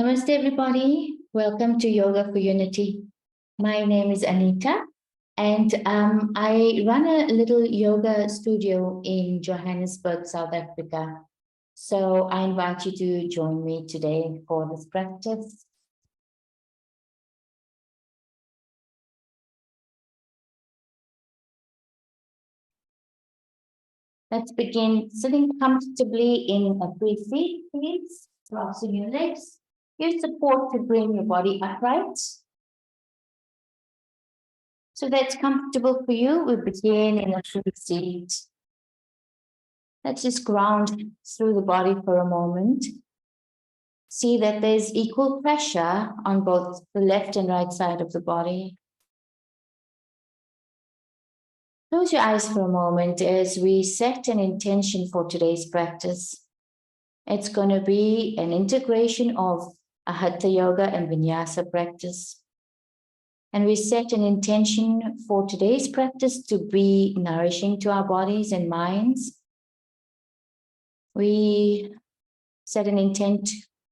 Namaste, everybody. Welcome to Yoga for Unity. My name is Anita, and I run a little yoga studio in Johannesburg, South Africa. So I invite you to join me today for this practice. Let's begin sitting comfortably in a free seat, please. Crossing your legs. Use support to bring your body upright. So that's comfortable for you. We begin in a free seat. Let's just ground through the body for a moment. See that there's equal pressure on both the left and right side of the body. Close your eyes for a moment as we set an intention for today's practice. It's going to be an integration of a Hatha yoga and vinyasa practice. And we set an intention for today's practice to be nourishing to our bodies and minds. We set an intent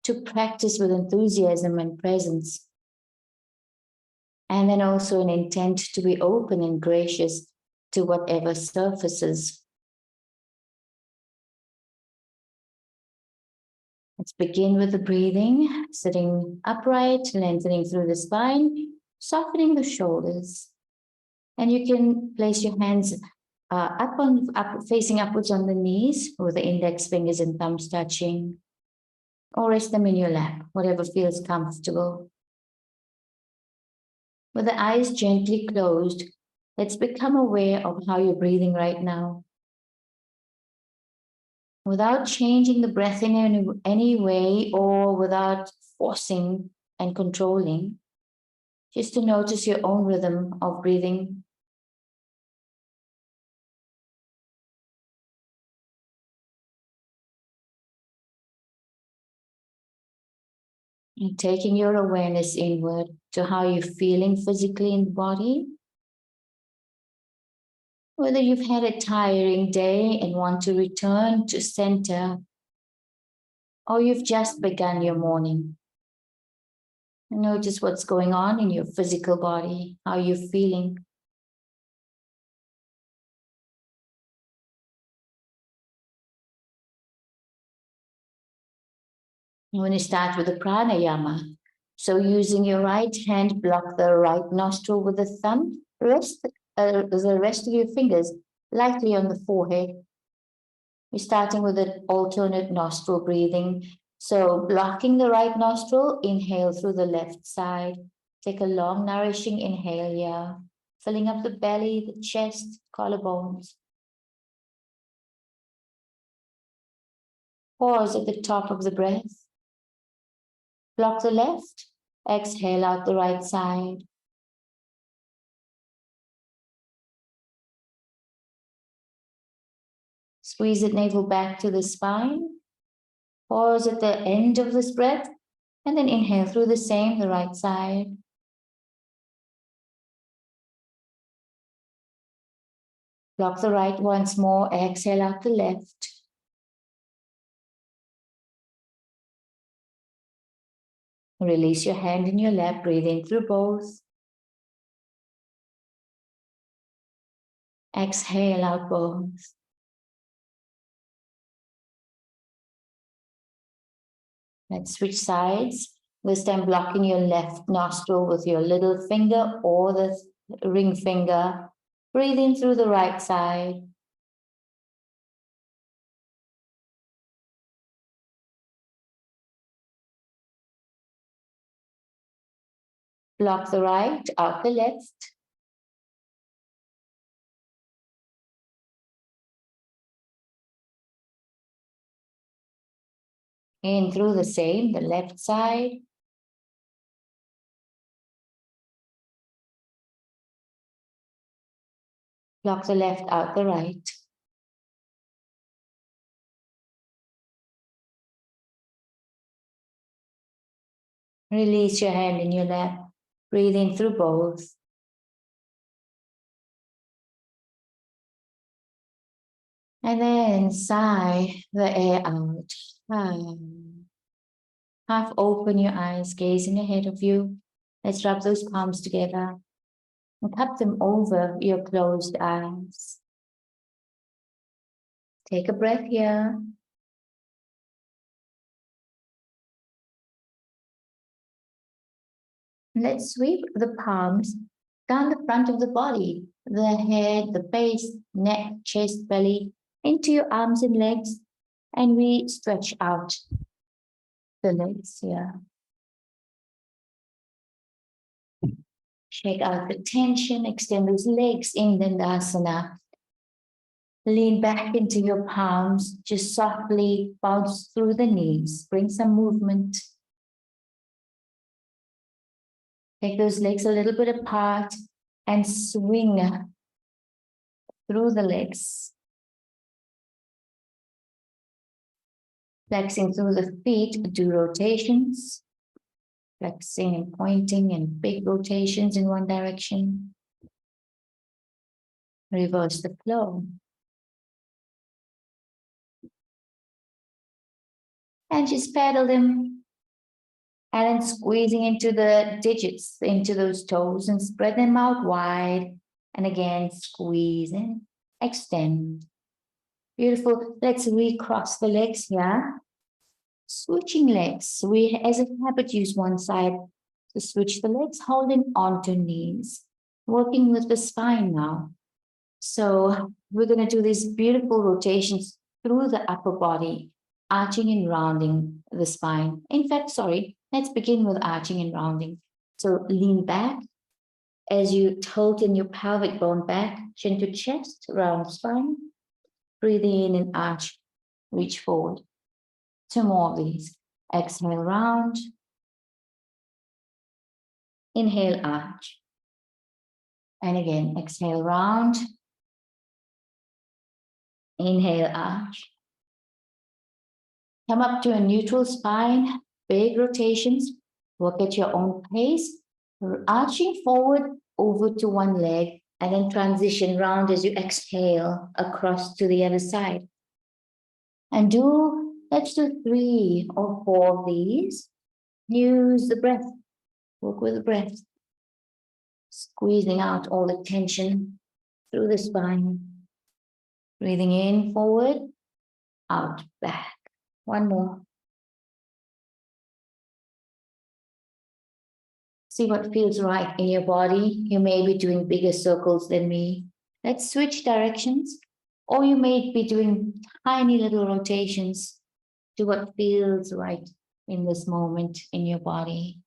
to practice with enthusiasm and presence. And then also an intent to be open and gracious to whatever surfaces. Let's begin with the breathing, sitting upright, lengthening through the spine, softening the shoulders. And you can place your hands facing upwards on the knees with the index fingers and thumbs touching, or rest them in your lap, whatever feels comfortable. With the eyes gently closed, let's become aware of how you're breathing right now. Without changing the breath in any way or without forcing and controlling, just to notice your own rhythm of breathing. And taking your awareness inward to how you're feeling physically in the body. Whether you've had a tiring day and want to return to center, or you've just begun your morning. And notice what's going on in your physical body, how you're feeling. You want to start with the pranayama. So using your right hand, block the right nostril with the thumb, rest the rest of your fingers lightly on the forehead. We're starting with an alternate nostril breathing. So blocking the right nostril, inhale through the left side. Take a long, nourishing inhale here, filling up the belly, the chest, collarbones. Pause at the top of the breath. Block the left, exhale out the right side. Squeeze the navel back to the spine. Pause at the end of this breath, and then inhale through the right side. Block the right once more, exhale out the left. Release your hand in your lap, breathe in through both. Exhale out both. Let's switch sides. This time blocking your left nostril with your little finger or the ring finger. Breathe in through the right side. Block the right, out the left. In through the left side. Block the left, out the right. Release your hand in your lap. Breathe in through both. And then sigh the air out. Half open your eyes, gazing ahead of you. Let's rub those palms together and cup them over your closed eyes. Take a breath here. Let's sweep the palms down the front of the body, the head, the face, neck, chest, belly, into your arms and legs, and we stretch out the legs here. Shake out the tension, extend those legs in Dandasana. Lean back into your palms, just softly bounce through the knees, bring some movement. Take those legs a little bit apart and swing through the legs. Flexing through the feet, do rotations. Flexing and pointing and big rotations in one direction. Reverse the flow. And just pedal them. And then squeezing into the digits, into those toes, and spread them out wide. And again, squeeze and extend. Beautiful. Let's recross the legs here. Switching legs. We, as a habit, use one side to switch the legs, holding onto knees. Working with the spine now. So we're going to do these beautiful rotations through the upper body, arching and rounding the spine. In fact, let's begin with arching and rounding. So lean back as you tighten your pelvic bone back, chin to chest, round spine. Breathe in and arch, reach forward. 2 more of these. Exhale, round. Inhale, arch. And again, exhale, round. Inhale, arch. Come up to a neutral spine, big rotations. Work at your own pace. Arching forward over to one leg and then transition round as you exhale across to the other side. And let's do 3 or 4 of these. Use the breath. Work with the breath. Squeezing out all the tension through the spine. Breathing in, forward, out, back. 1 more. See what feels right in your body. You may be doing bigger circles than me. Let's switch directions. Or you may be doing tiny little rotations. Do what feels right in this moment in your body.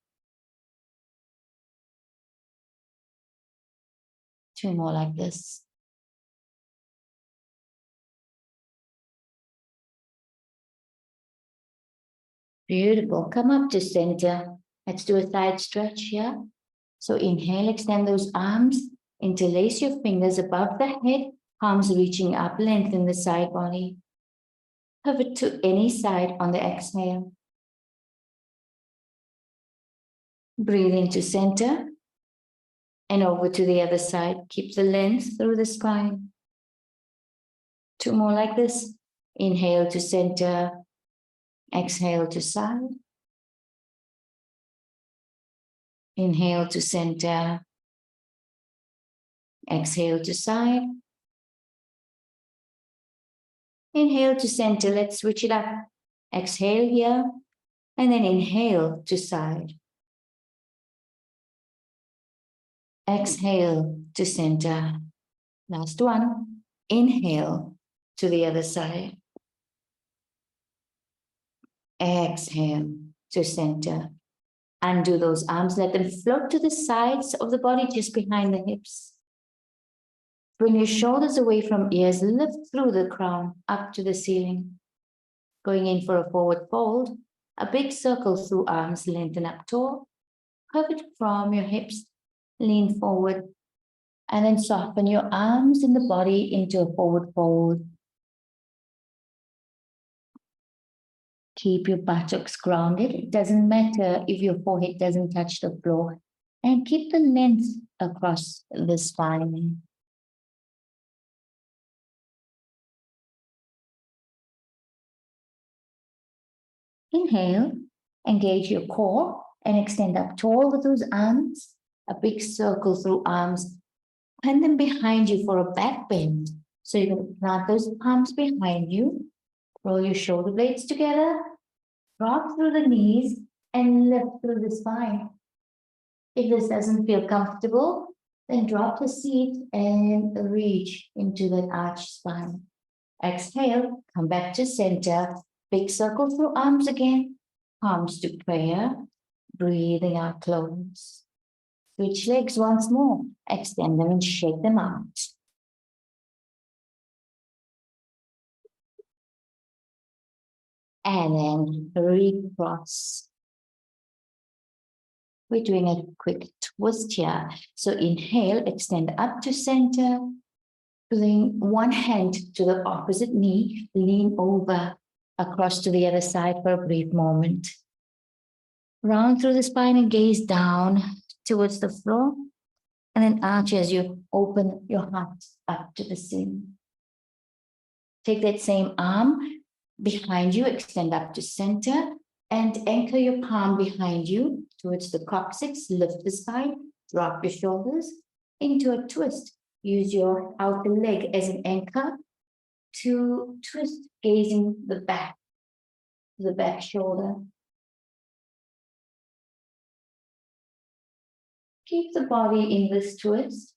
2 more like this. Beautiful. Come up to center. Let's do a side stretch here. So inhale, extend those arms. Interlace your fingers above the head, palms reaching up, lengthen the side body. Pivot to any side on the exhale. Breathe into center and over to the other side. Keep the length through the spine. 2 more like this. Inhale to center. Exhale to side. Inhale to center. Exhale to side. Inhale to center. Let's switch it up. Exhale here. And then inhale to side. Exhale to center. Last one. Inhale to the other side. Exhale to center. Undo those arms. Let them float to the sides of the body, just behind the hips. Bring your shoulders away from ears. Lift through the crown up to the ceiling. Going in for a forward fold. A big circle through arms. Lengthen up tall. Pivot from your hips. Lean forward. And then soften your arms and the body into a forward fold. Keep your buttocks grounded. It doesn't matter if your forehead doesn't touch the floor. And keep the length across the spine. Inhale Engage your core and extend up tall with those arms, a big circle through arms, and then behind you for a back bend. So you're going to plant those palms behind you, roll your shoulder blades together, drop through the knees, and lift through the spine. If this doesn't feel comfortable, then drop the seat and reach into that arched spine. Exhale, come back to center, big circle through arms again, palms to prayer, breathing out close. Switch legs once more, extend them and shake them out. And then recross. We're doing a quick twist here. So inhale, extend up to center, pulling one hand to the opposite knee, lean over across to the other side for a brief moment. Round through the spine and gaze down towards the floor. And then arch as you open your heart up to the ceiling. Take that same arm behind you, extend up to center, and anchor your palm behind you towards the coccyx. Lift the spine, drop your shoulders into a twist. Use your outer leg as an anchor to twist, gazing the back shoulder. Keep the body in this twist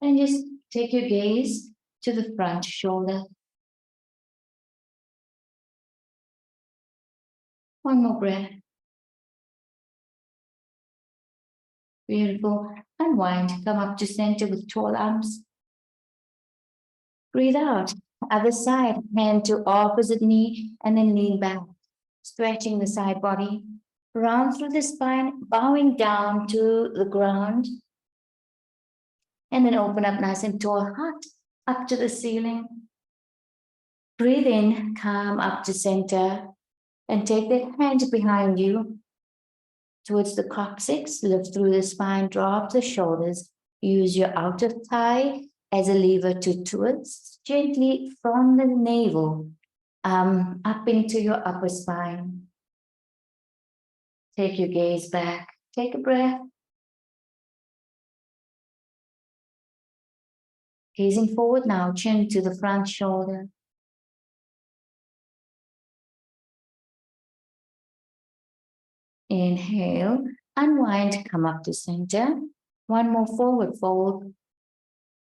and just take your gaze to the front shoulder. One more breath. Beautiful. Unwind. Come up to center with tall arms. Breathe out. Other side. Hand to opposite knee and then lean back. Stretching the side body. Round through the spine, bowing down to the ground. And then open up nice and tall, heart up to the ceiling. Breathe in, come up to center. And take that hand behind you towards the coccyx, lift through the spine, drop the shoulders. Use your outer thigh as a lever to twist gently from the navel up into your upper spine. Take your gaze back. Take a breath. Gazing forward now, chin to the front shoulder. Inhale, unwind, come up to center. One more forward fold.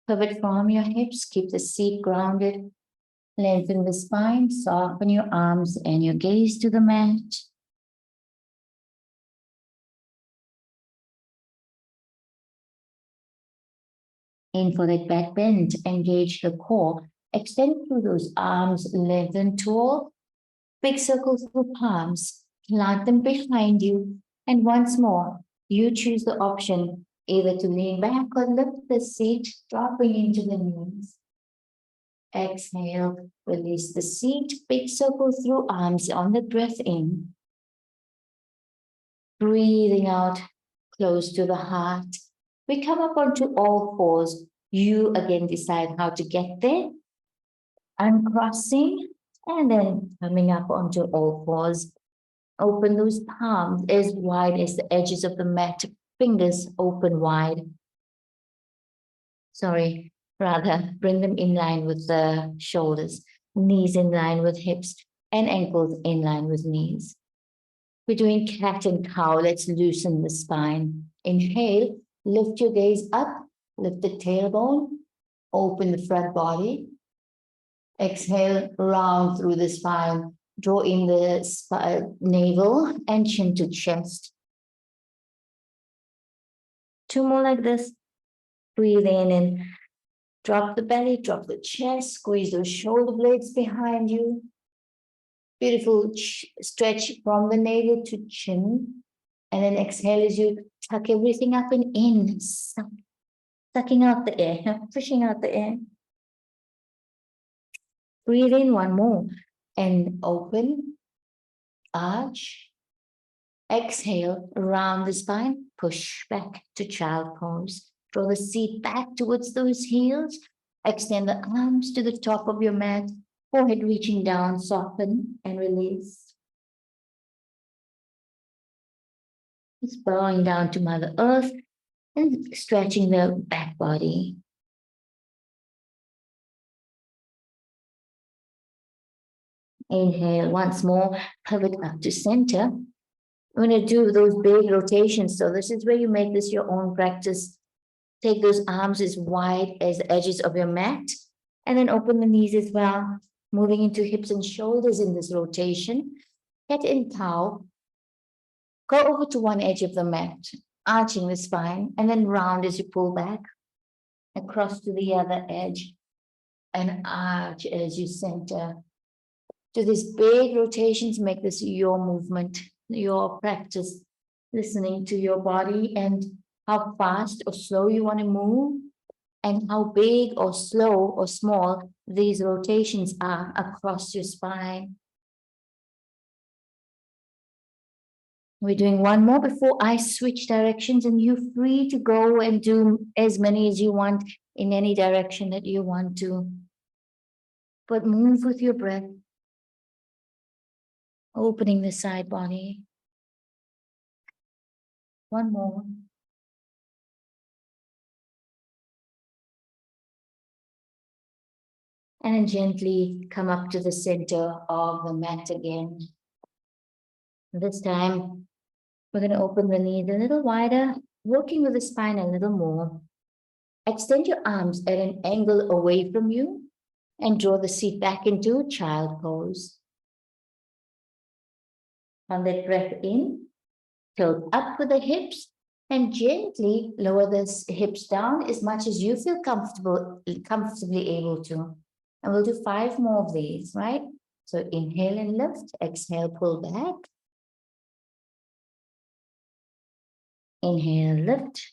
Pivot from your hips, keep the seat grounded. Lengthen the spine, soften your arms and your gaze to the mat. In for that back bend, engage the core. Extend through those arms, lengthen tall. Big circles through palms. Plant them behind you. And once more, you choose the option either to lean back or lift the seat, dropping into the knees. Exhale, release the seat, big circle through arms on the breath in. Breathing out, close to the heart. We come up onto all fours. You again decide how to get there. Uncrossing and then coming up onto all fours. Open those palms as wide as the edges of the mat. Fingers open wide. Bring them in line with the shoulders. Knees in line with hips and ankles in line with knees. We're doing cat and cow. Let's loosen the spine. Inhale, lift your gaze up, lift the tailbone, open the front body. Exhale, round through the spine. Draw in the navel and chin to chest. Two more like this. Breathe in and drop the belly, drop the chest, squeeze those shoulder blades behind you. Beautiful stretch from the navel to chin. And then exhale as you tuck everything up and in, sucking out the air, pushing out the air. Breathe in one more and open, arch. Exhale, round the spine, push back to child pose. Draw the seat back towards those heels. Extend the arms to the top of your mat, forehead reaching down, soften and release. Just bowing down to Mother Earth and stretching the back body. Inhale once more, pivot up to center. I'm going to do those big rotations. So this is where you make this your own practice. Take those arms as wide as the edges of your mat, and then open the knees as well, moving into hips and shoulders in this rotation. Cat and cow. Go over to one edge of the mat, arching the spine, and then round as you pull back, across to the other edge, and arch as you center. Do these big rotations, make this your movement, your practice, listening to your body and how fast or slow you want to move, and how big or slow or small these rotations are across your spine. We're doing one more before I switch directions, and you're free to go and do as many as you want in any direction that you want to. But move with your breath, opening the side body. One more. And then gently come up to the center of the mat again. This time, we're going to open the knees a little wider, working with the spine a little more. Extend your arms at an angle away from you and draw the seat back into child pose. On that breath in, tilt up with the hips and gently lower the hips down as much as you feel comfortably able to. And we'll do 5 more of these, right? So inhale and lift, exhale, pull back. Inhale, lift,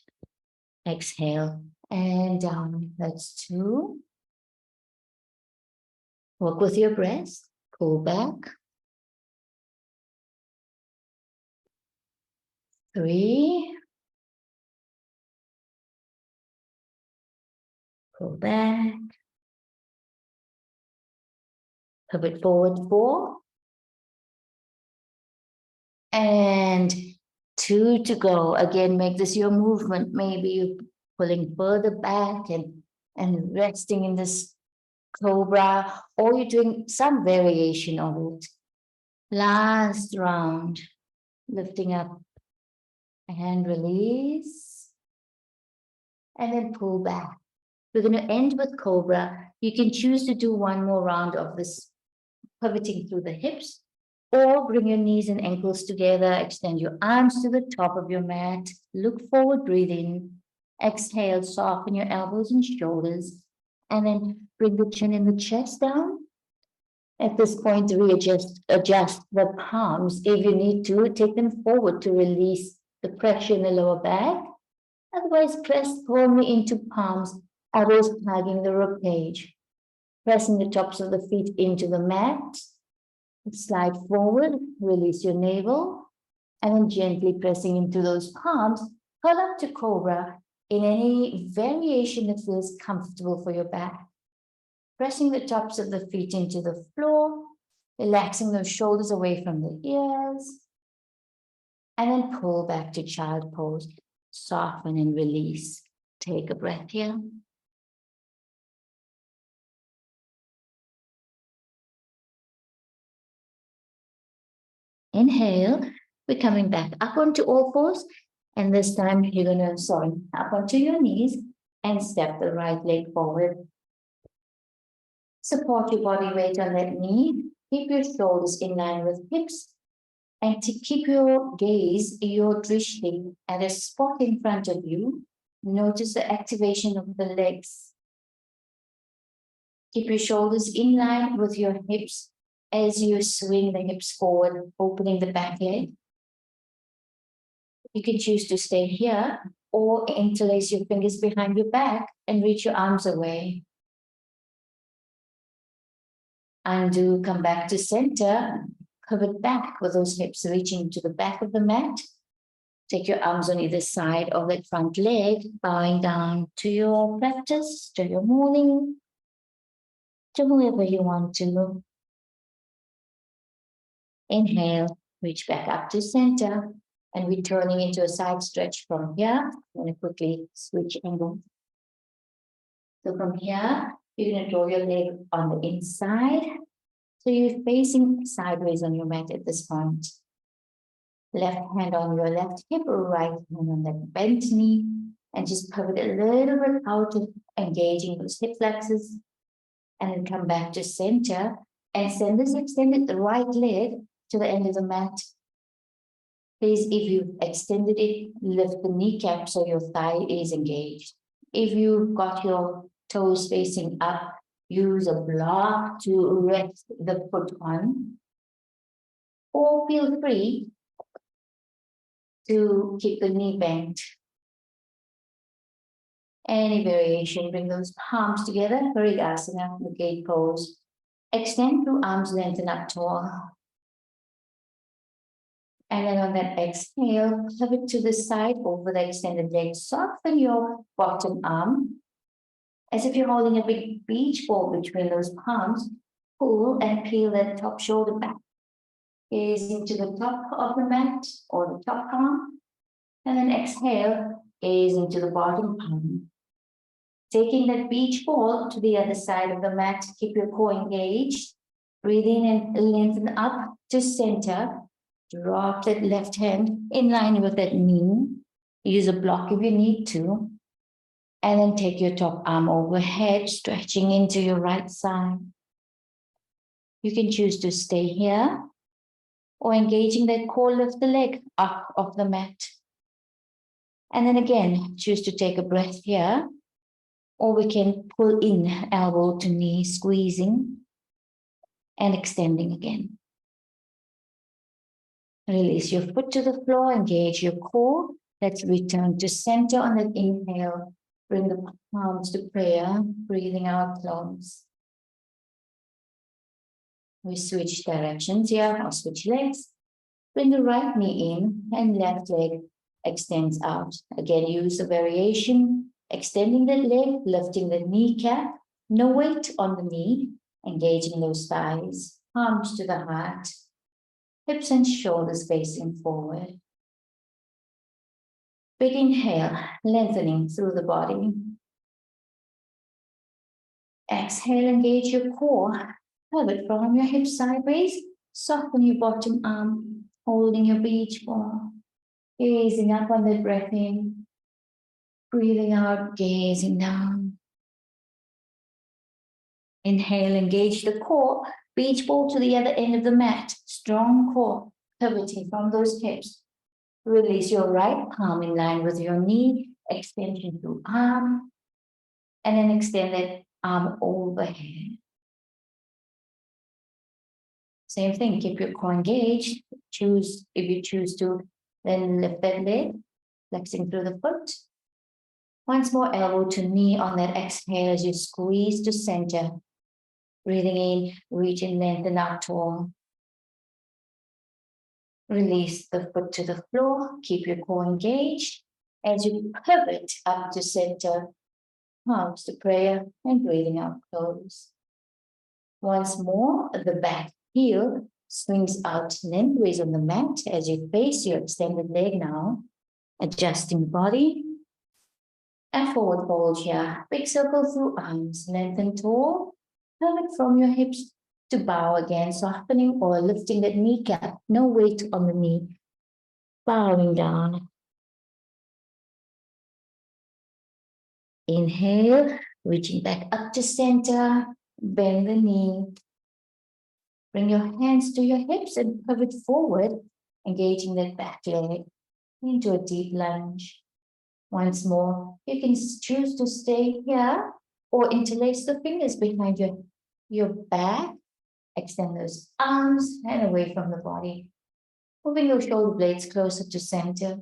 exhale, and down. That's 2. Work with your breath, pull back. 3. Pull back. Pivot forward, 4. And 2 to go. Again, make this your movement. Maybe you're pulling further back and resting in this cobra, or you're doing some variation of it. Last round, lifting up and release, and then pull back. We're going to end with cobra. You can choose to do one more round of this pivoting through the hips, or bring your knees and ankles together, extend your arms to the top of your mat, look forward, breathe in, exhale, soften your elbows and shoulders, and then bring the chin and the chest down. At this point, adjust the palms. If you need to, take them forward to release the pressure in the lower back. Otherwise, press firmly into palms, elbows hugging the rib cage. Pressing the tops of the feet into the mat. Slide forward, release your navel, and then gently pressing into those palms, curl up to cobra in any variation that feels comfortable for your back. Pressing the tops of the feet into the floor, relaxing those shoulders away from the ears, and then pull back to child pose. Soften and release. Take a breath here. Inhale, we're coming back up onto all fours, and this time you're going to, up onto your knees and step the right leg forward. Support your body weight on that knee. Keep your shoulders in line with hips, and to keep your gaze, your drishti, at a spot in front of you. Notice the activation of the legs. Keep your shoulders in line with your hips as you swing the hips forward, opening the back leg. You can choose to stay here or interlace your fingers behind your back and reach your arms away. Undo, come back to center, pivot back with those hips reaching to the back of the mat. Take your arms on either side of that front leg, bowing down to your practice, to your morning, to whoever you want to. Inhale, reach back up to center. And we're turning into a side stretch from here. I'm going to quickly switch angle. So from here, you're going to draw your leg on the inside. So you're facing sideways on your mat at this point. Left hand on your left hip, right hand on that bent knee, and just pivot a little bit out, engaging those hip flexors, and then come back to center and send this extended right leg to the end of the mat. Please, if you've extended it, lift the kneecap so your thigh is engaged. If you've got your toes facing up, use a block to rest the foot on, or feel free to keep the knee bent. Any variation, bring those palms together, Pranayama, the gate pose. Extend through arms, lengthen up tall. And then on that exhale, pivot to the side over the extended leg. Soften your bottom arm as if you're holding a big beach ball between those palms. Pull and peel that top shoulder back. Gazing to the top of the mat or the top palm. And then exhale, gazing to the bottom palm. Taking that beach ball to the other side of the mat, keep your core engaged. Breathe in and lengthen up to center. Drop that left hand in line with that knee. Use a block if you need to. And then take your top arm overhead, stretching into your right side. You can choose to stay here or engaging that core, lift the leg up off the mat. And then again, choose to take a breath here, or we can pull in elbow to knee, squeezing and extending again. Release your foot to the floor, engage your core. Let's return to center on that inhale. Bring the palms to prayer, breathing out, close. We switch directions here, or switch legs. Bring the right knee in and left leg extends out. Again, use the variation, extending the leg, lifting the kneecap, no weight on the knee, engaging those thighs, palms to the heart, hips and shoulders facing forward. Big inhale, lengthening through the body. Exhale, engage your core. Pivot from your hips sideways. Soften your bottom arm, holding your beach ball. Gazing up on the breath in. Breathing out, gazing down. Inhale, engage the core. Beach ball to the other end of the mat. Strong core, pivoting from those hips. Release your right palm in line with your knee. Extension through arm. And then extend that arm overhead. Same thing, keep your core engaged. Choose, if you choose to, then lift that leg, flexing through the foot. Once more, elbow to knee on that exhale as you squeeze to center. Breathing in, reach and lengthen out tall. Release the foot to the floor. Keep your core engaged as you pivot up to center. Palms to prayer and breathing out close. Once more, the back heel swings out lengthways on the mat as you face your extended leg now. Adjusting the body. And forward fold here. Big circle through arms. Lengthen tall. Pivot from your hips to bow again. Softening or lifting that kneecap. No weight on the knee. Bowing down. Inhale. Reaching back up to center. Bend the knee. Bring your hands to your hips and pivot forward. Engaging that back leg into a deep lunge. Once more, you can choose to stay here or interlace the fingers behind your back. Extend those arms and away from the body. Moving your shoulder blades closer to center.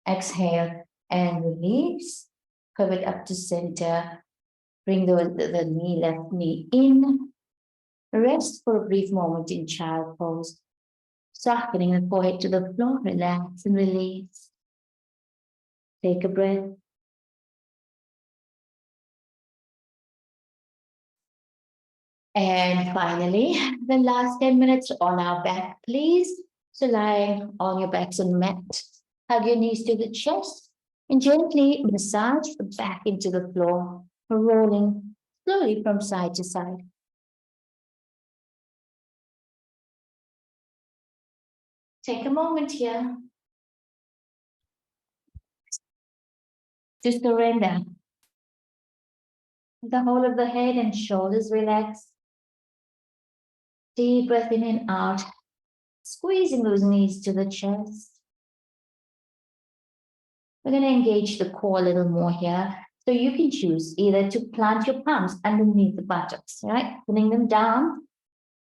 Exhale and release. Pivot up to center. Bring the left knee in. Rest for a brief moment in child pose. Softening the forehead to the floor. Relax and release. Take a breath. And finally, the last 10 minutes on our back, please. So lying on your backs on the mat, hug your knees to the chest and gently massage the back into the floor, rolling slowly from side to side. Take a moment here to surrender. The whole of the head and shoulders relax. Deep breath in and out, squeezing those knees to the chest. We're going to engage the core a little more here. So you can choose either to plant your palms underneath the buttocks, right? Putting them down,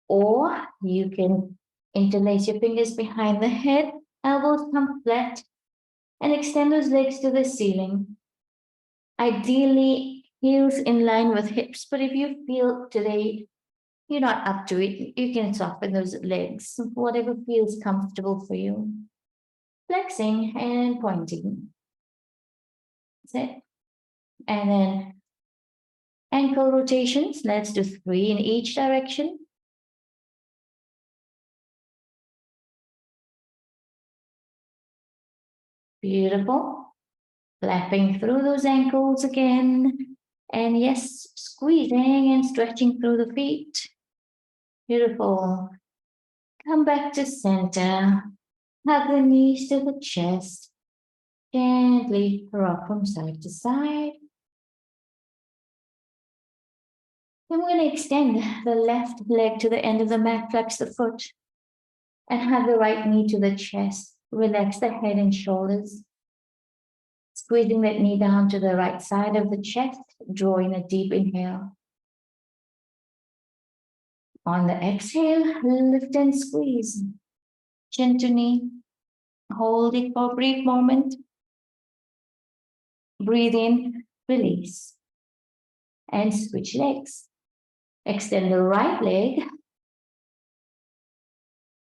or you can interlace your fingers behind the head, elbows come flat, and extend those legs to the ceiling. Ideally, heels in line with hips, but if you feel today you're not up to it, you can soften those legs, whatever feels comfortable for you. Flexing and pointing. That's it. And then ankle rotations. Let's do 3 in each direction. Beautiful. Flapping through those ankles again. And yes, squeezing and stretching through the feet. Beautiful. Come back to center. Hug the knees to the chest. Gently rock from side to side. Then we're going to extend the left leg to the end of the mat, flex the foot, and hug the right knee to the chest. Relax the head and shoulders. Squeezing that knee down to the right side of the chest, drawing a deep inhale. On the exhale, lift and squeeze. Chin to knee. Hold it for a brief moment. Breathe in, release. And switch legs. Extend the right leg.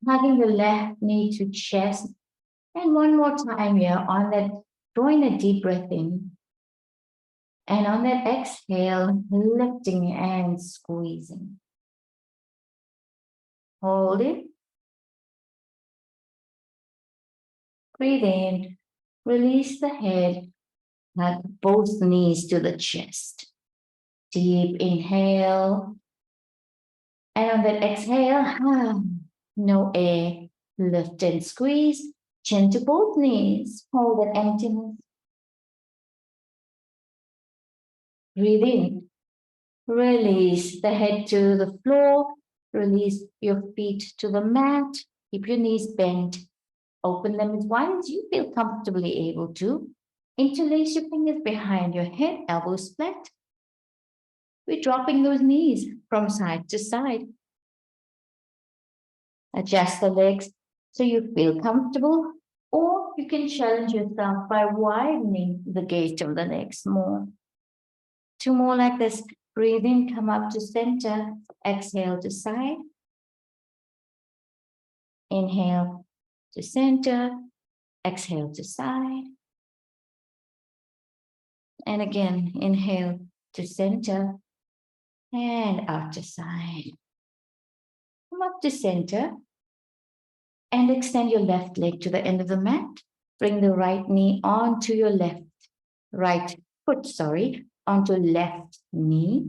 Hugging the left knee to chest. And one more time here on that, drawing a deep breath in. And on that exhale, lifting and squeezing. Hold it. Breathe in. Release the head. Hug both knees to the chest. Deep inhale. And on that exhale, no air. Lift and squeeze. Chin to both knees. Hold that emptiness. Breathe in. Release the head to the floor. Release your feet to the mat. Keep your knees bent. Open them as wide as you feel comfortably able to. Interlace your fingers behind your head, elbows flat. We're dropping those knees from side to side. Adjust the legs so you feel comfortable, or you can challenge yourself by widening the gait of the legs more. 2 more like this. Breathe in, come up to center. Exhale to side. Inhale to center. Exhale to side. And again, inhale to center and out to side. Come up to center and extend your left leg to the end of the mat. Bring the right knee onto your right foot, onto left knee.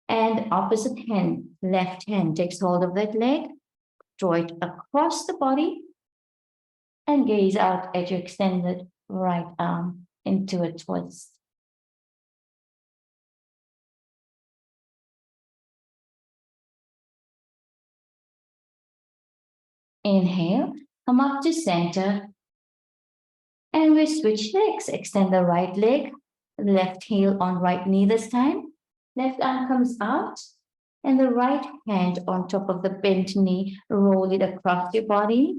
And opposite hand, left hand takes hold of that leg. Draw it across the body and gaze out at your extended right arm into a twist. Inhale, come up to center. And we switch legs. Extend the right leg, left heel on right knee this time. Left arm comes out. And the right hand on top of the bent knee. Roll it across your body.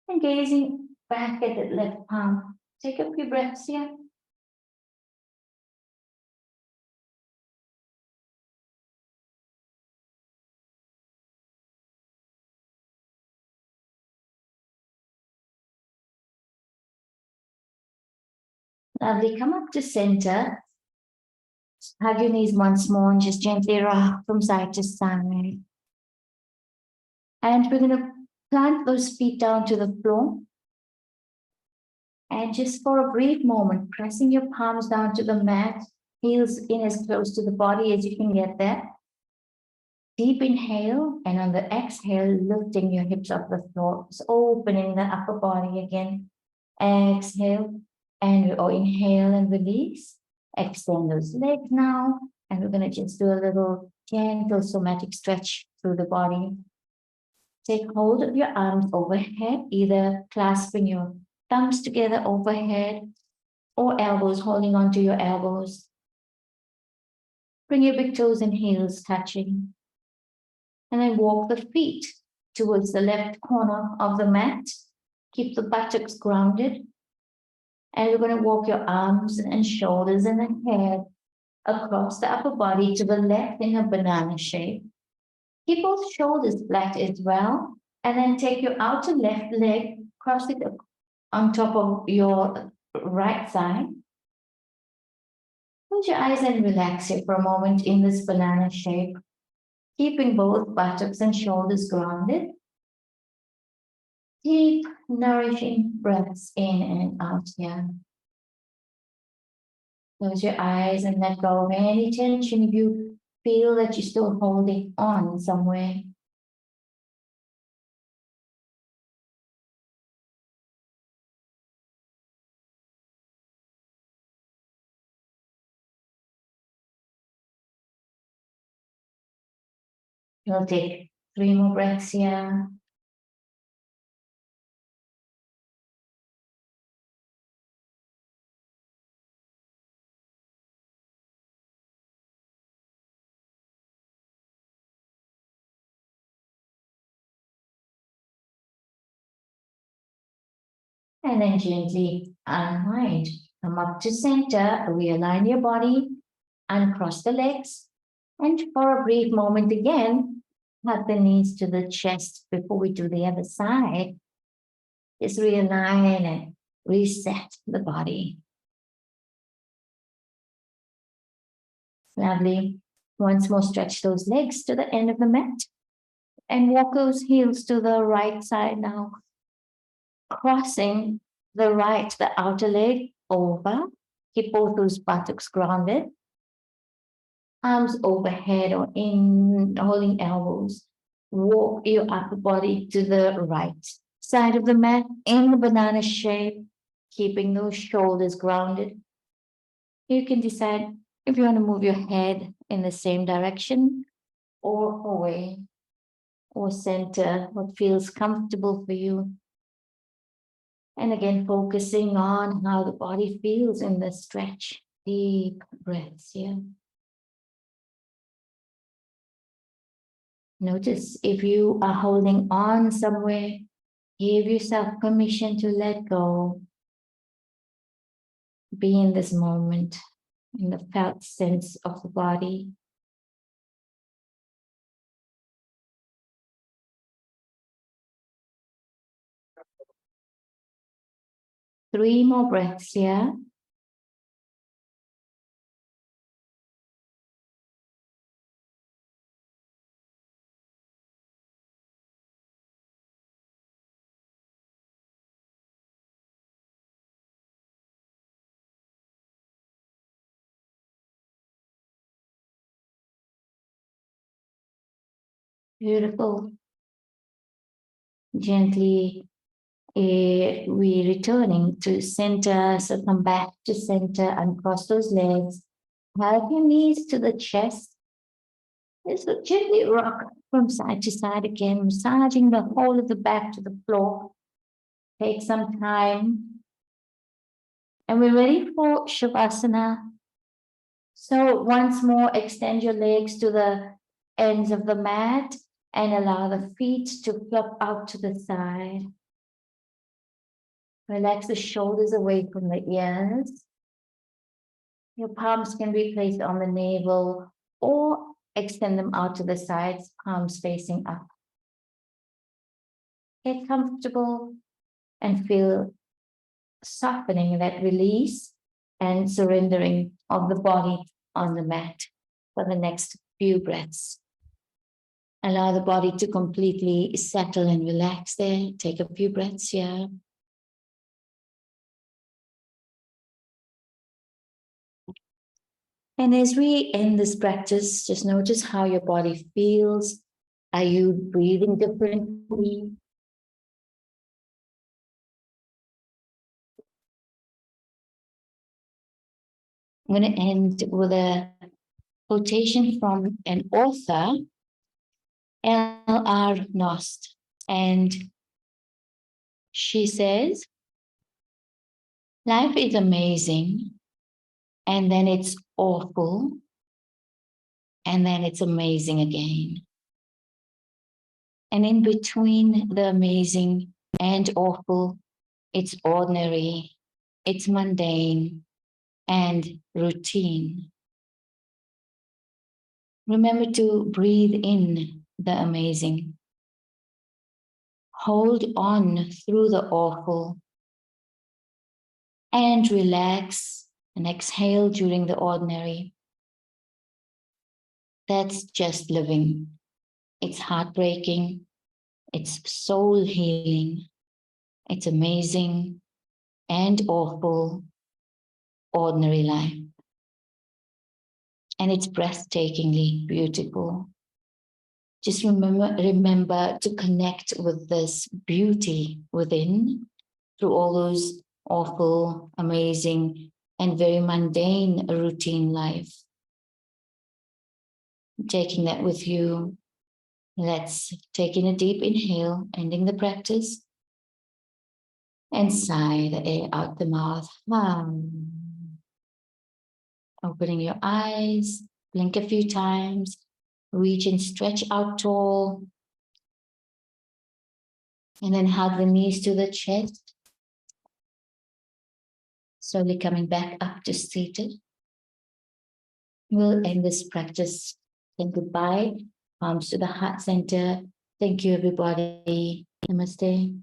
And gazing back at the left palm. Take a few breaths here. Lovely. Come up to center. Hug your knees once more and just gently rock from side to side. And we're going to Plant those feet down to the floor. And just for a brief moment, pressing your palms down to the mat, heels in as close to the body as you can get there. Deep inhale, and on the exhale, lifting your hips off the floor, just opening the upper body again. Exhale, or inhale and release. Extend those legs now, and we're going to just do a little gentle somatic stretch through the body. Take hold of your arms overhead, either clasping your thumbs together overhead or elbows, holding onto your elbows. Bring your big toes and heels touching. And then walk the feet towards the left corner of the mat. Keep the buttocks grounded. And we're going to walk your arms and shoulders and the head across the upper body to the left in a banana shape. Keep both shoulders flat as well. And then take your outer left leg, cross it on top of your right side. Close your eyes and relax here for a moment in this banana shape, keeping both buttocks and shoulders grounded. Deep, nourishing breaths in and out here. Close your eyes and let go of any tension if you feel that you're still holding on somewhere. We'll take 3 more breaths here. And then gently unwind. Come up to center, realign your body, uncross the legs. And for a brief moment again, hug the knees to the chest before we do the other side. Just realign and reset the body. Lovely. Once more, stretch those legs to the end of the mat. And walk those heels to the right side now. Crossing the outer leg over. Keep both those buttocks grounded. Arms overhead or in, holding elbows. Walk your upper body to the right side of the mat in the banana shape, keeping those shoulders grounded. You can decide if you want to move your head in the same direction or away or center, what feels comfortable for you. And again, focusing on how the body feels in the stretch. Deep breaths here. Notice if you are holding on somewhere, give yourself permission to let go. Be in this moment, in the felt sense of the body. Three more breaths here. Beautiful. Gently, we returning to center. So come back to center and cross those legs. Hug your knees to the chest. So gently rock from side to side again, massaging the whole of the back to the floor. Take some time. And we're ready for Savasana. So once more, extend your legs to the ends of the mat and allow the feet to flop out to the side. Relax the shoulders away from the ears. Your palms can be placed on the navel or extend them out to the sides, palms facing up. Get comfortable and feel softening, that release and surrendering of the body on the mat for the next few breaths. Allow the body to completely settle and relax there. Take a few breaths here. And as we end this practice, just notice how your body feels. Are you breathing differently? I'm going to end with a quotation from an author, L.R. Nost. And she says, life is amazing, and then it's awful, and then it's amazing again. And in between the amazing and awful, it's ordinary, it's mundane, and routine. Remember to breathe in the amazing. Hold on through the awful and relax and exhale during the ordinary. That's just living. It's heartbreaking. It's soul healing. It's amazing and awful, ordinary life. And it's breathtakingly beautiful. Just remember to connect with this beauty within through all those awful, amazing, and very mundane routine life. Taking that with you. Let's take in a deep inhale, ending the practice. And sigh the air out the mouth. Opening your eyes, blink a few times, reach and stretch out tall. And then hug the knees to the chest. Slowly coming back up to seated. We'll end this practice. Then goodbye. Palms to the heart center. Thank you, everybody. Namaste.